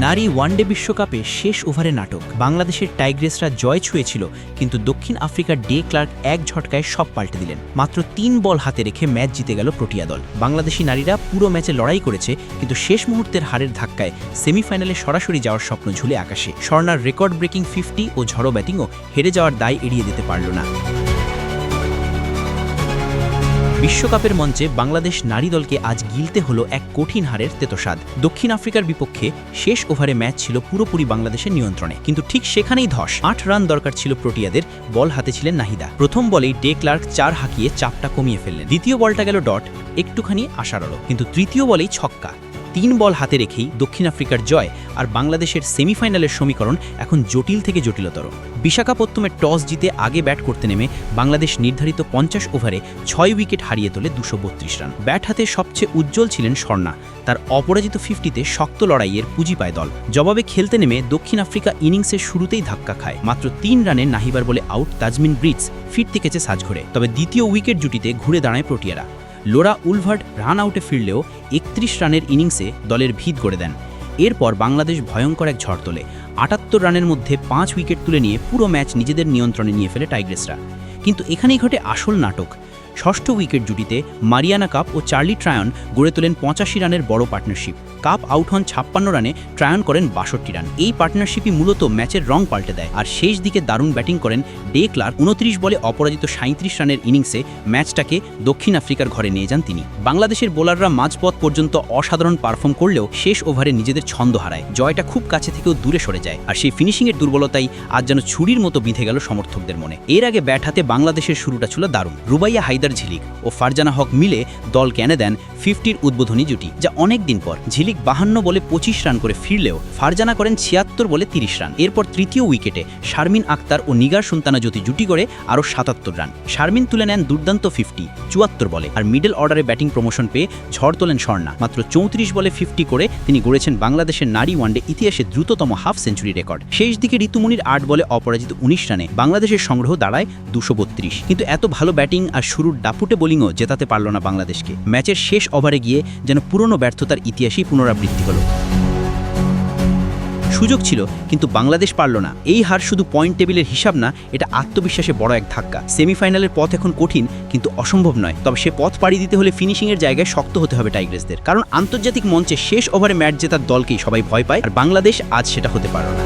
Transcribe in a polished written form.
নারী ওয়ানডে বিশ্বকাপে শেষ ওভারে নাটক। বাংলাদেশের টাইগ্রেসরা জয় ছুঁয়েছিল, কিন্তু দক্ষিণ আফ্রিকার ডে ক্লার্ক এক ঝটকায় সব পাল্টে দিলেন। মাত্র ৩ বল হাতে রেখে ম্যাচ জিতে গেল প্রোটিয়া দল। বাংলাদেশি নারীরা পুরো ম্যাচে লড়াই করেছে, কিন্তু শেষ মুহূর্তের হারের ধাক্কায় সেমিফাইনালে সরাসরি যাওয়ার স্বপ্ন ঝুলে আকাশে। স্বর্ণার রেকর্ড ব্রেকিং 50 ও ঝড়ো ব্যাটিংও হেরে যাওয়ার দায় এড়িয়ে যেতে পারল না। বিশ্বকাপের মঞ্চে বাংলাদেশ নারী দলকে আজ গিলতে হলো এক কঠিন হারের তেতোস্বাদ। দক্ষিণ আফ্রিকার বিপক্ষে শেষ ওভারে ম্যাচ ছিল পুরোপুরি বাংলাদেশের নিয়ন্ত্রণে, কিন্তু ঠিক সেখানেই ধস। ৮ রান দরকার ছিল প্রোটিয়াদের, বল হাতে ছিলেন নাহিদা। প্রথম বলেই ডে ক্লার্ক ৪ হাঁকিয়ে চাপটা কমিয়ে ফেললেন। দ্বিতীয় বলটা গেল ডট, একটুখানি আশার আলো, কিন্তু তৃতীয় বলেই ছক্কা। ৩ বল হাতে রেখেই দক্ষিণ আফ্রিকার জয়, আর বাংলাদেশের সেমিফাইনালের সমীকরণ এখন জটিল থেকে জটিলতর। বিশাখাপত্তমে টস জিতে আগে ব্যাট করতে নেমে বাংলাদেশ নির্ধারিত ৫০ ওভারে ৬ উইকেট হারিয়ে তোলে ২৩২ রান। ব্যাট হাতে সবচেয়ে উজ্জ্বল ছিলেন স্বর্ণা। তার অপরাজিত 50-তে শক্ত লড়াইয়ের পুঁজি পায় দল। জবাবে খেলতে নেমে দক্ষিণ আফ্রিকা ইনিংসের শুরুতেই ধাক্কা খায়। মাত্র ৩ রানে নাহিবার বলে আউট তাজমিন ব্রিটস, ফিরতে কেচে সাজঘরে। তবে দ্বিতীয় উইকেট জুটিতে ঘুরে দাঁড়ায় প্রোটিয়ারা। লোরা উলভার্ট রান আউটে ফিরলেও ৩১ রানের ইনিংসে দলের ভিত গড়ে দেন। এরপর বাংলাদেশ ভয়ঙ্কর এক ঝড় তোলে। ৭৮ রানের মধ্যে ৫ উইকেট তুলে নিয়ে পুরো ম্যাচ নিজেদের নিয়ন্ত্রণে নিয়ে ফেলে টাইগ্রেসরা। কিন্তু এখানেই ঘটে আসল নাটক। ষষ্ঠ উইকেট জুটিতে মারিয়ানা কাপ ও চার্লি ট্রায়ন গড়ে তোলেন ৮৫ রানের বড় পার্টনারশিপ। কাপ আউট হন ৫৬ রানে, ট্রায়ন করেন ৬২ রান। এই পার্টনারশিপই মূলত ম্যাচের রং পাল্টে দেয়। আর শেষ দিকে দারুণ ব্যাটিং করেন ডে ক্লার্ক। ২৯ বলে অপরাজিত ৩৭ রানের ইনিংসে ম্যাচটাকে দক্ষিণ আফ্রিকার ঘরে নিয়ে যান তিনি। বাংলাদেশের বোলাররা মাঝপথ পর্যন্ত অসাধারণ পারফর্ম করলেও শেষ ওভারে নিজেদের ছন্দ হারায়। জয়টা খুব কাছে থেকেও দূরে সরে যায়, আর সেই ফিনিশিংয়ের দুর্বলতাই আজ যেন ছুরির মতো বিঁধে গেল সমর্থকদের মনে। এর আগে ব্যাট হাতে বাংলাদেশের শুরুটা ছিল দারুণ। রুবাইয়া হায়দার ঝিলিক ও ফারজানা হক মিলে দলকে এনে দেন 50-র উদ্বোধনী জুটি, যা অনেক দিন পর। ঝিলিক ৫২ বলে ২৫ রান করে ফিরলেও ফারজানা করেন ৭৬ বলে ৩০ রান। এরপর তৃতীয় উইকেটে শারমিন আক্তার ও নিগার সুলতানা জ্যোতি জুটি করে আরও ৭৭ রান। শারমিন তুলে নেন দুর্দান্ত 50 ৭৪ বলে, আর মিডল অর্ডারে ব্যাটিং প্রমোশন পেয়ে ঝড় তোলেন স্বর্ণা। মাত্র ৩৪ বলে 50 করে তিনি গড়েছেন বাংলাদেশের নারী ওয়ানডে ইতিহাসে দ্রুততম হাফ সেঞ্চুরি রেকর্ড। শেষ দিকে ঋতুমনির ৮ বলে অপরাজিত ১৯ রানে বাংলাদেশের সংগ্রহ দাঁড়ায় ২৩২। কিন্তু এত ভালো ব্যাটিং আর শুরুর দাপুটে বোলিংও জেতাতে পারল না বাংলাদেশকে। ম্যাচের শেষ ওভারে গিয়ে যেন পুরনো ব্যর্থতার ইতিহাসই পুনরাবৃত্তি হল। সুযোগ ছিল, কিন্তু বাংলাদেশ পারল না। এই হার শুধু পয়েন্ট টেবিলের হিসাব না, এটা আত্মবিশ্বাসে বড় এক ধাক্কা। সেমিফাইনালের পথ এখন কঠিন, কিন্তু অসম্ভব নয়। তবে সে পথ পাড়ি দিতে হলে ফিনিশিংয়ের জায়গায় শক্ত হতে হবে টাইগ্রেসদের। কারণ আন্তর্জাতিক মঞ্চে শেষ ওভারে ম্যাচ জেতার দলকেই সবাই ভয় পায়, আর বাংলাদেশ আজ সেটা হতে পারল না।